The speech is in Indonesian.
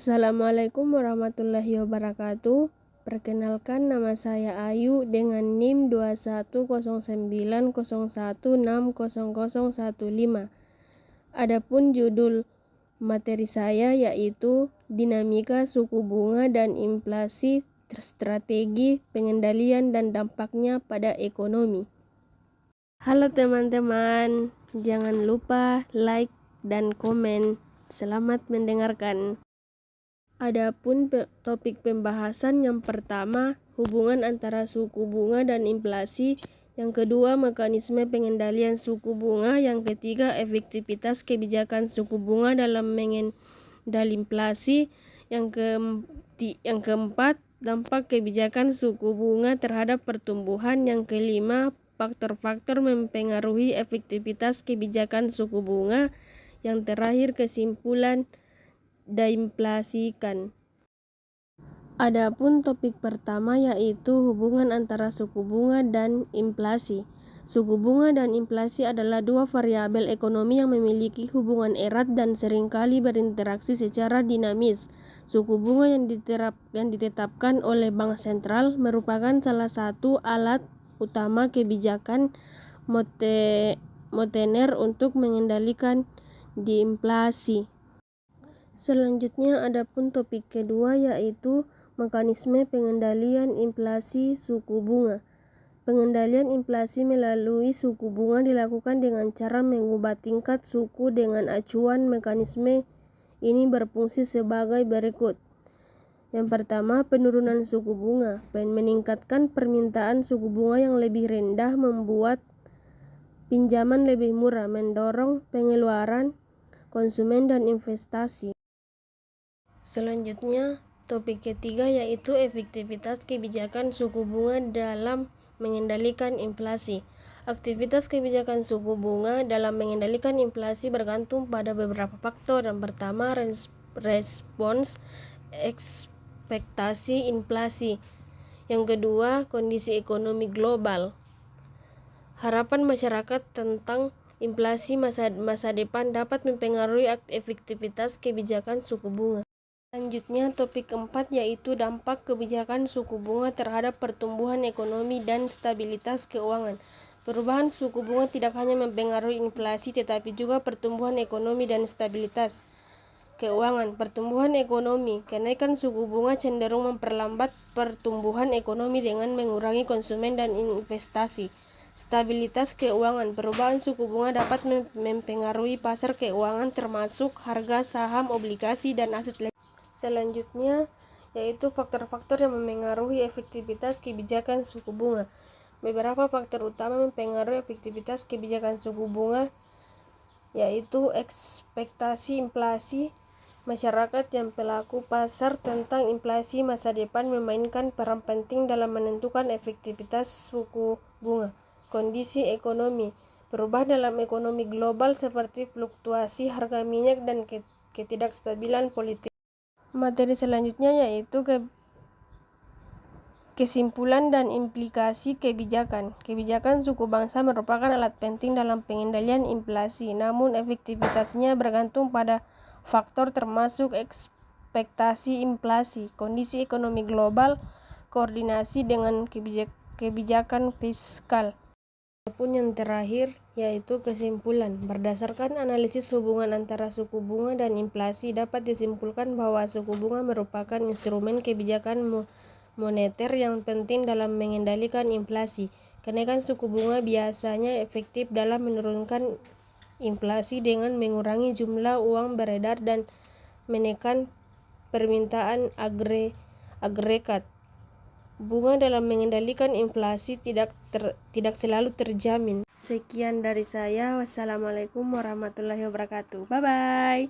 Assalamualaikum warahmatullahi wabarakatuh. Perkenalkan, nama saya Ayu dengan NIM 210901600015. Adapun judul materi saya yaitu dinamika suku bunga dan inflasi, strategi pengendalian dan dampaknya pada ekonomi. Halo teman-teman, jangan lupa like dan komen. Selamat mendengarkan. Adapun topik pembahasan yang pertama, hubungan antara suku bunga dan inflasi. Yang kedua, mekanisme pengendalian suku bunga. Yang ketiga, efektivitas kebijakan suku bunga dalam mengendali inflasi. Yang keempat, dampak kebijakan suku bunga terhadap pertumbuhan. Yang kelima, faktor-faktor mempengaruhi efektivitas kebijakan suku bunga. Yang terakhir, kesimpulan diinflasikan. Adapun topik pertama yaitu hubungan antara suku bunga dan inflasi. Suku bunga dan inflasi adalah dua variabel ekonomi yang memiliki hubungan erat dan seringkali berinteraksi secara dinamis. Suku bunga yang ditetapkan oleh Bank Sentral merupakan salah satu alat utama kebijakan moneter untuk mengendalikan inflasi. Selanjutnya, adapun topik kedua yaitu mekanisme pengendalian inflasi suku bunga. Pengendalian inflasi melalui suku bunga dilakukan dengan cara mengubah tingkat suku dengan acuan. Mekanisme ini berfungsi sebagai berikut. Yang pertama, penurunan suku bunga. Meningkatkan permintaan suku bunga yang lebih rendah membuat pinjaman lebih murah, mendorong pengeluaran konsumen dan investasi. Selanjutnya, topik ketiga yaitu efektivitas kebijakan suku bunga dalam mengendalikan inflasi. Aktivitas kebijakan suku bunga dalam mengendalikan inflasi bergantung pada beberapa faktor. Yang pertama, respons ekspektasi inflasi. Yang kedua, kondisi ekonomi global. Harapan masyarakat tentang inflasi masa depan dapat mempengaruhi efektivitas kebijakan suku bunga. Selanjutnya, topik keempat yaitu dampak kebijakan suku bunga terhadap pertumbuhan ekonomi dan stabilitas keuangan. Perubahan suku bunga tidak hanya mempengaruhi inflasi tetapi juga pertumbuhan ekonomi dan stabilitas keuangan. Pertumbuhan ekonomi. Kenaikan suku bunga cenderung memperlambat pertumbuhan ekonomi dengan mengurangi konsumen dan investasi. Stabilitas keuangan. Perubahan suku bunga dapat mempengaruhi pasar keuangan termasuk harga saham, obligasi, dan aset. Selanjutnya yaitu faktor-faktor yang mempengaruhi efektivitas kebijakan suku bunga. Beberapa faktor utama mempengaruhi efektivitas kebijakan suku bunga yaitu ekspektasi inflasi. Masyarakat yang pelaku pasar tentang inflasi masa depan memainkan peran penting dalam menentukan efektivitas suku bunga. Kondisi ekonomi. Perubahan dalam ekonomi global seperti fluktuasi harga minyak dan ketidakstabilan politik. Materi selanjutnya yaitu kesimpulan dan implikasi kebijakan. Kebijakan suku bangsa merupakan alat penting dalam pengendalian inflasi, namun efektivitasnya bergantung pada faktor termasuk ekspektasi inflasi, kondisi ekonomi global, koordinasi dengan kebijakan fiskal. Adapun yang terakhir yaitu kesimpulan. Berdasarkan analisis hubungan antara suku bunga dan inflasi, dapat disimpulkan bahwa suku bunga merupakan instrumen kebijakan moneter yang penting dalam mengendalikan inflasi. Kenaikan suku bunga biasanya efektif dalam menurunkan inflasi dengan mengurangi jumlah uang beredar dan menekan permintaan agregat. Bunga dalam mengendalikan inflasi tidak selalu terjamin. Sekian dari saya. Wassalamualaikum warahmatullahi wabarakatuh. Bye-bye.